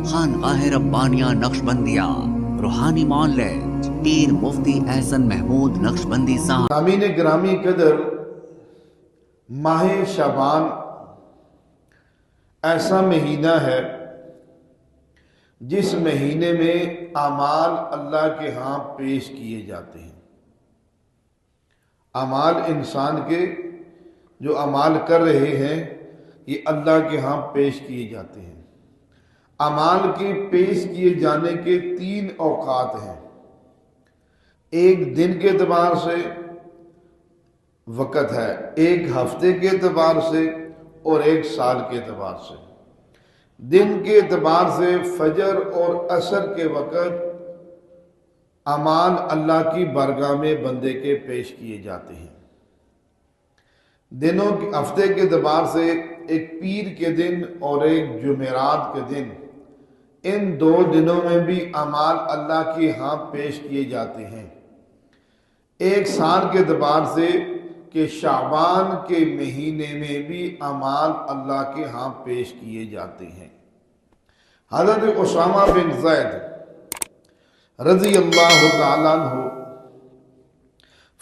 خانقاہ ربانیہ نقشبندیہ روحانی معالج پیر مفتی احسن محمود نقشبندی صاحب۔ سامعین گرامی قدر، ماہ شعبان ایسا مہینہ ہے جس مہینے میں اعمال اللہ کے ہاں پیش کیے جاتے ہیں۔ اعمال انسان کے جو اعمال کر رہے ہیں یہ اللہ کے ہاں پیش کیے جاتے ہیں۔ اعمال کے پیش کیے جانے کے 3 اوقات ہیں، ایک دن کے اعتبار سے وقت ہے، ایک ہفتے کے اعتبار سے اور ایک سال کے اعتبار سے۔ دن کے اعتبار سے فجر اور عصر کے وقت اعمال اللہ کی بارگاہ میں بندے کے پیش کیے جاتے ہیں۔ دنوں کے ہفتے کے اعتبار سے ایک پیر کے دن اور ایک جمعرات کے دن، ان 2 دنوں میں بھی اعمال اللہ کے ہاں پیش کیے جاتے ہیں۔ ایک سال کے اعتبار سے کہ شعبان کے مہینے میں بھی اعمال اللہ کے ہاں پیش کیے جاتے ہیں۔ حضرت اسامہ بن زید رضی اللہ تعالیٰ عنہ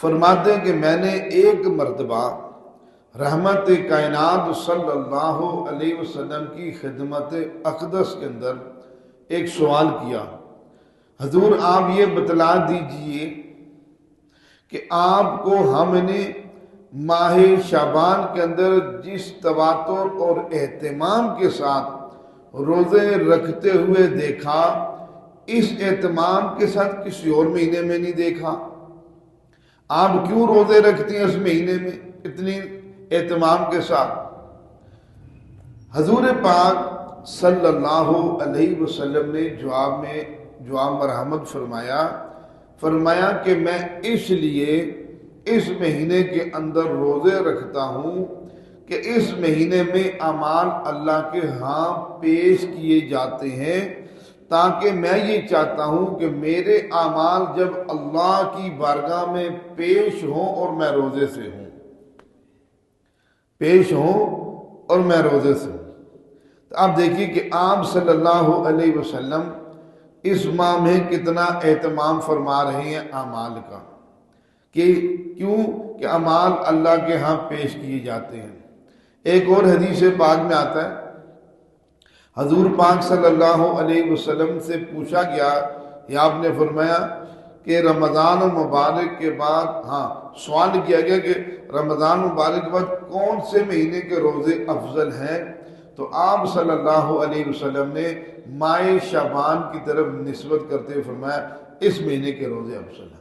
فرماتے ہیں کہ میں نے ایک مرتبہ رحمت کائنات صلی اللہ علیہ وسلم کی خدمت اقدس کے اندر ایک سوال کیا، حضور آپ یہ بتلا دیجئے کہ آپ کو ہم نے ماہ شعبان کے اندر جس تواتر اور اہتمام کے ساتھ روزے رکھتے ہوئے دیکھا، اس اہتمام کے ساتھ کسی اور مہینے میں نہیں دیکھا۔ آپ کیوں روزے رکھتی ہیں اس مہینے میں اتنی اہتمام کے ساتھ؟ حضور پاک صلی اللہ علیہ وسلم نے جواب مرحمت فرمایا کہ میں اس لیے اس مہینے کے اندر روزے رکھتا ہوں کہ اس مہینے میں اعمال اللہ کے ہاں پیش کیے جاتے ہیں، تاکہ میں یہ چاہتا ہوں کہ میرے اعمال جب اللہ کی بارگاہ میں پیش ہوں اور میں روزے سے ہوں، تو آپ دیکھیے کہ آپ صلی اللہ علیہ وسلم اس ماہ میں کتنا اہتمام فرما رہے ہیں اعمال کا، کہ کیوں کہ اعمال اللہ کے ہاں پیش کیے جاتے ہیں۔ ایک اور حدیث پاک میں آتا ہے، حضور پاک صلی اللہ علیہ وسلم سے پوچھا گیا، یا آپ نے فرمایا کہ رمضان مبارک کے بعد سوال کیا گیا کہ رمضان مبارک کے بعد کون سے مہینے کے روزے افضل ہیں، تو آپ صلی اللہ علیہ وسلم نے ماہ شعبان کی طرف نسبت کرتے ہوئے فرمایا اس مہینے کے روزے افضل ہیں۔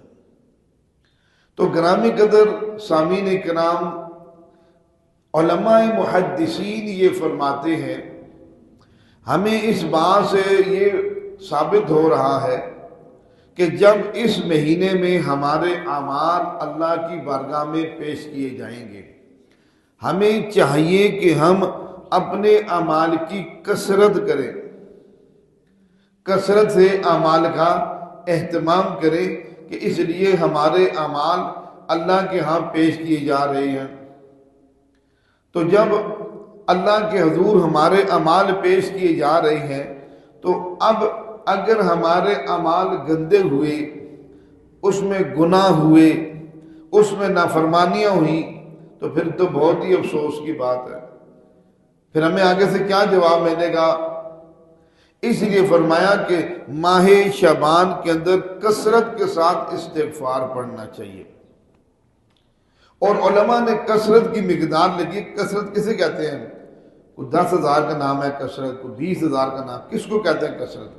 تو گرامی قدر سامعین کرام، علماء محدثین یہ فرماتے ہیں، ہمیں اس بات سے یہ ثابت ہو رہا ہے کہ جب اس مہینے میں ہمارے اعمال اللہ کی بارگاہ میں پیش کیے جائیں گے، ہمیں چاہیے کہ ہم اپنے اعمال کی کثرت کریں، کثرت سے اعمال کا اہتمام کریں، کہ اس لیے ہمارے اعمال اللہ کے ہاں پیش کیے جا رہے ہیں۔ تو جب اللہ کے حضور ہمارے اعمال پیش کیے جا رہے ہیں، تو اب اگر ہمارے اعمال گندے ہوئے، اس میں گناہ ہوئے، اس میں نافرمانیاں ہوئی، تو پھر تو بہت ہی افسوس کی بات ہے، پھر ہمیں آگے سے کیا جواب ملے گا؟ اس لیے فرمایا کہ ماہ شعبان کے اندر کثرت کے ساتھ استغفار پڑھنا چاہیے۔ اور علماء نے کثرت کی مقدار لگی، کثرت کسے کہتے ہیں؟ کوئی 10,000 کا نام ہے کثرت، کوئی 20,000 کا نام، کس کو کہتے ہیں کثرت؟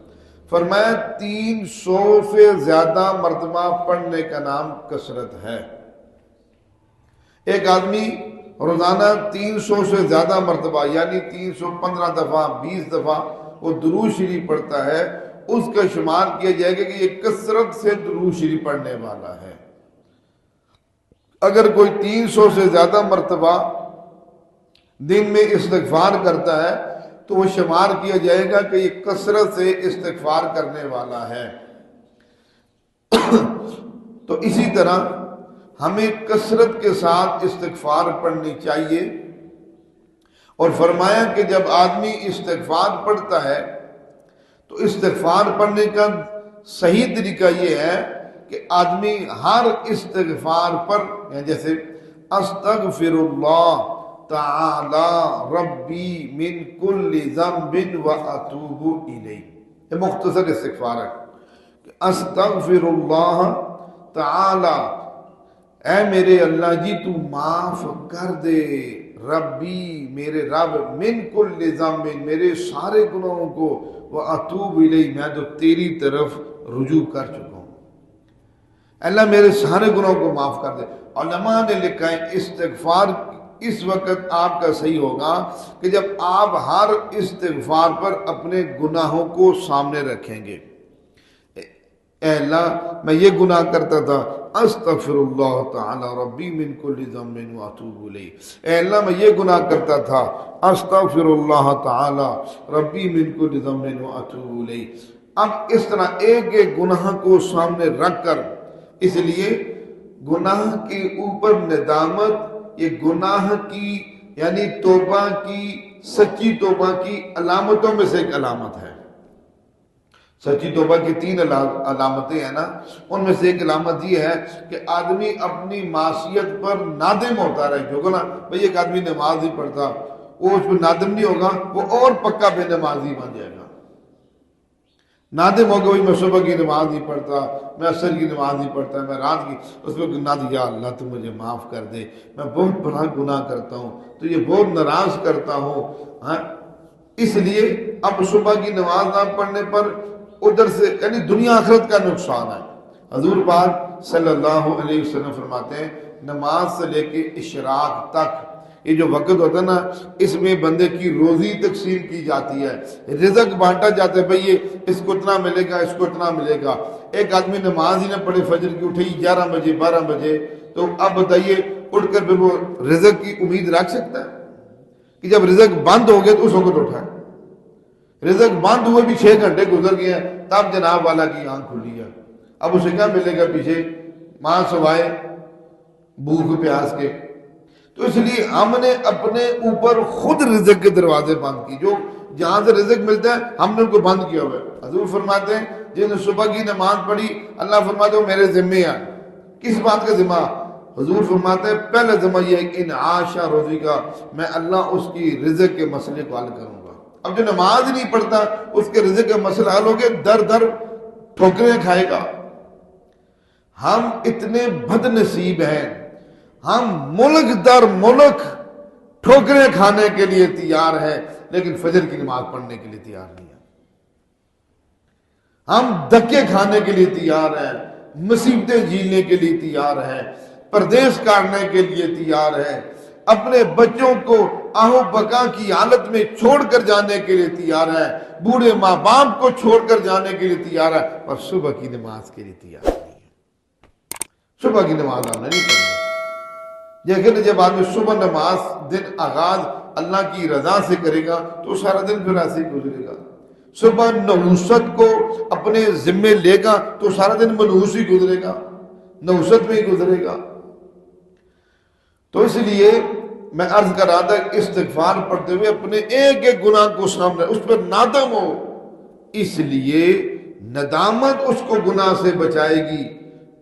فرمایا 300 سے زیادہ مرتبہ پڑھنے کا نام کثرت ہے۔ ایک آدمی روزانہ 300 سے زیادہ مرتبہ یعنی 315 دفعہ 20 دفعہ وہ درود شریف پڑھتا ہے، اس کا شمار کیا جائے گا کہ یہ کثرت سے درود شریف پڑھنے والا ہے۔ اگر کوئی 300 سے زیادہ مرتبہ دن میں استغفار کرتا ہے تو وہ شمار کیا جائے گا کہ یہ کثرت سے استغفار کرنے والا ہے۔ تو اسی طرح ہمیں کثرت کے ساتھ استغفار پڑھنی چاہیے، اور فرمایا کہ جب آدمی استغفار پڑھتا ہے تو استغفار پڑھنے کا صحیح طریقہ یہ ہے کہ آدمی ہر استغفار پر، یعنی جیسے استغفر اللہ تعالی ربی من کل ذنب و اتوب الیہ، یہ مختصر استغفار ہے کہ استغفر اللہ تعالی، اے میرے اللہ جی تو معاف کر دے، ربی میرے رب، من کل ذنب میرے سارے گناہوں کو، وہ اتوب الیہ میں تو تیری طرف رجوع کر چکا ہوں، اللہ میرے سارے گناہوں کو معاف کر دے۔ علماء نے لکھا ہے استغفار اس وقت آپ کا صحیح ہوگا کہ جب آپ ہر استغفار پر اپنے گناہوں کو سامنے رکھیں گے، اے اللہ میں یہ گناہ کرتا تھا، استغفر اللہ تعالی ربی من کل ذنب و اتوب الیہ، اے اللہ میں یہ گناہ کرتا تھا، استغفر اللہ تعالی ربی من کل ذنب و اتوب الیہ۔ اب اس طرح ایک ایک گناہ کو سامنے رکھ کر، اس لیے گناہ کے اوپر ندامت، یہ گناہ کی یعنی توبہ کی، سچی توبہ کی علامتوں میں سے ایک علامت ہے۔ سچی توبہ کی 3 علامتیں ہیں نا، ان میں سے ایک علامت یہ ہے کہ آدمی اپنی معصیت پر نادم ہوتا رہے۔ جو گناہ بھئی ایک آدمی نماز نہیں پڑھتا، وہ اس پر نادم نہیں ہوگا، وہ اور پکا بے نمازی بن جائے گا۔ نادم ہوگا وہی میں صبح کی نماز نہیں پڑھتا، میں عصر کی نماز نہیں پڑھتا، میں رات کی، اس میں نادم، یا اللہ تو مجھے معاف کر دے، میں بہت بڑا گناہ کرتا ہوں، تو یہ بہت ناراض کرتا ہوں۔ اس لیے اب صبح کی نماز نہ پڑھنے پر ادھر سے یعنی دنیا آخرت کا نقصان ہے۔ حضور پاک صلی اللہ علیہ وسلم فرماتے ہیں نماز سے لے کے اشراق تک یہ جو وقت ہوتا ہے نا، اس میں بندے کی روزی تقسیم کی جاتی ہے، رزق بانٹا جاتا ہے، بھئی یہ اس کو اتنا ملے گا، اس کو اتنا ملے گا۔ ایک آدمی نماز ہی نہ پڑھے، فجر کی اٹھے 11 بجے 12 بجے، تو اب بتائیے اٹھ کر پھر وہ رزق کی امید رکھ سکتا ہے؟ کہ جب رزق بند ہو گیا تو اس وقت اٹھائے، رزق بند ہوئے بھی 6 گھنٹے گزر گئے ہیں، تب جناب والا کی آنکھ کھلی ہے، اب اسے کیا ملے گا پیچھے ماں سوائے بھوک پیاس کے؟ تو اس لیے ہم نے اپنے اوپر خود رزق کے دروازے بند کی، جو جہاں سے رزق ملتا ہے ہم نے ان کو بند کیا ہوا ہے۔ حضور فرماتے ہیں جس نے صبح کی نماز پڑھی، اللہ فرماتے ہیں وہ میرے ذمے ہے۔ کس بات کا ذمہ؟ حضور فرماتے ہیں پہلا ذمہ یہ ہے کہ انعاشا روزی کا، میں اللہ اس کی رزق کے مسئلے کو حل کروں گا۔ اب جو نماز نہیں پڑھتا اس کے رزق کا مسئلہ حل ہو گیا، در در ٹھوکریں کھائے گا۔ ہم اتنے بد نصیب ہیں، ہم ملک در ملک ٹھوکریں کھانے کے لیے تیار ہیں، لیکن فجر کی نماز پڑھنے کے لیے تیار نہیں ہیں۔ ہم دھکے کھانے کے لیے تیار ہیں، مصیبتیں جھیلنے کے لیے تیار ہیں، پردیس کاٹنے کے لیے تیار ہیں، اپنے بچوں کو آہو بکا کی حالت میں چھوڑ کر جانے کے لیے تیار ہے، بوڑھے ماں باپ کو چھوڑ کر جانے کے لیے تیار ہے، اور صبح کی نماز کے لیے تیار نہیں ہے۔ صبح کی نماز ہم نے نہیں پڑھنی۔ لیکن جب آدمی صبح نماز دن آغاز اللہ کی رضا سے کرے گا تو سارا دن پھر ایسے ہی گزرے گا۔ صبح نحوست کو اپنے ذمے لے گا تو سارا دن منحوس ہی گزرے گا، نحوست میں ہی گزرے گا۔ تو اس لیے میں عرض کر رہا تھا استغفار پڑھتے ہوئے اپنے ایک ایک گناہ کو سامنے اس پر نادم ہو، اس لیے ندامت اس کو گناہ سے بچائے گی،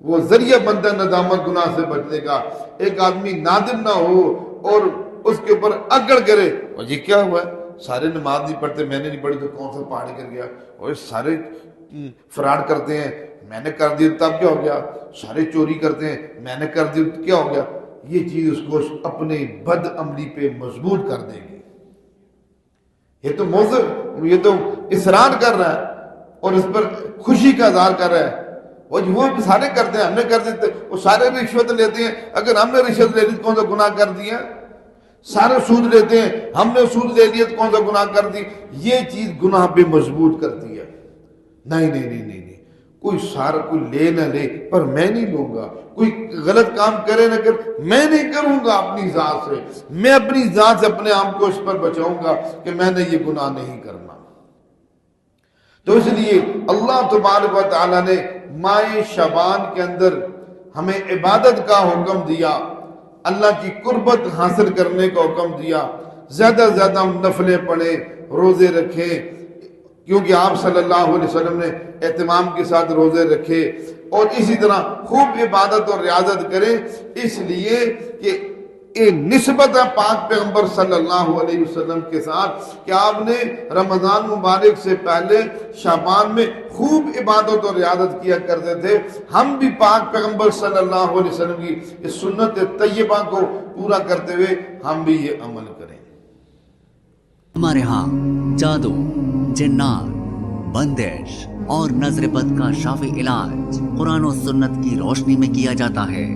وہ ذریعہ بنتا ندامت گناہ سے بچنے کا۔ ایک آدمی نادم نہ ہو اور اس کے اوپر اکڑ کرے، اور یہ کیا ہوا ہے، سارے نماز نہیں پڑھتے، میں نے نہیں پڑھی تو کون سا پہاڑی کر گیا، اور سارے فراڈ کرتے ہیں، میں نے کر دیا تب کیا ہو گیا، سارے چوری کرتے ہیں، میں نے کر دیا تو کیا ہو گیا۔ یہ چیز اس کو اپنے بد عملی پہ مضبوط کر دے گی۔ یہ تو موضوع، یہ تو اصرار کر رہا ہے اور اس پر خوشی کا اظہار کر رہا ہے، وہ سارے کرتے ہیں، ہم نے کر دیتے، وہ سارے رشوت لیتے ہیں، اگر ہم نے رشوت لے لی تو کون سا گناہ کر دیا؟ سارے سود لیتے ہیں، ہم نے سود لے لیا تو کون سا گناہ کر دی؟ یہ چیز گناہ پہ مضبوط کرتی ہے۔ نہیں نہیں نہیں نہیں، کوئی سارا کوئی لے نہ لے پر میں نہیں لوں گا، کوئی غلط کام کرے نہ کرے میں نہیں کروں گا، اپنی ذات سے میں اپنی ذات سے اپنے آپ کو اس پر بچاؤں گا کہ میں نے یہ گناہ نہیں کرنا۔ تو اس لیے اللہ تبارک و تعالیٰ نے ماہ شعبان کے اندر ہمیں عبادت کا حکم دیا، اللہ کی قربت حاصل کرنے کا حکم دیا، زیادہ زیادہ ہم نفلیں پڑھیں، روزے رکھیں، کیونکہ آپ صلی اللہ علیہ وسلم نے اہتمام کے ساتھ روزے رکھے اور اسی طرح خوب عبادت اور ریاضت کریں، اس لیے کہ یہ نسبت ہے پاک پیغمبر صلی اللہ علیہ وسلم کے ساتھ کہ آپ نے رمضان مبارک سے پہلے شعبان میں خوب عبادت اور ریاضت کیا کرتے تھے۔ ہم بھی پاک پیغمبر صلی اللہ علیہ وسلم کی اس سنت طیبہ کو پورا کرتے ہوئے ہم بھی یہ عمل کریں۔ ہمارے ہاں جادو، جنات، بندش اور نظر بد کا شافی علاج قرآن و سنت کی روشنی میں کیا جاتا ہے۔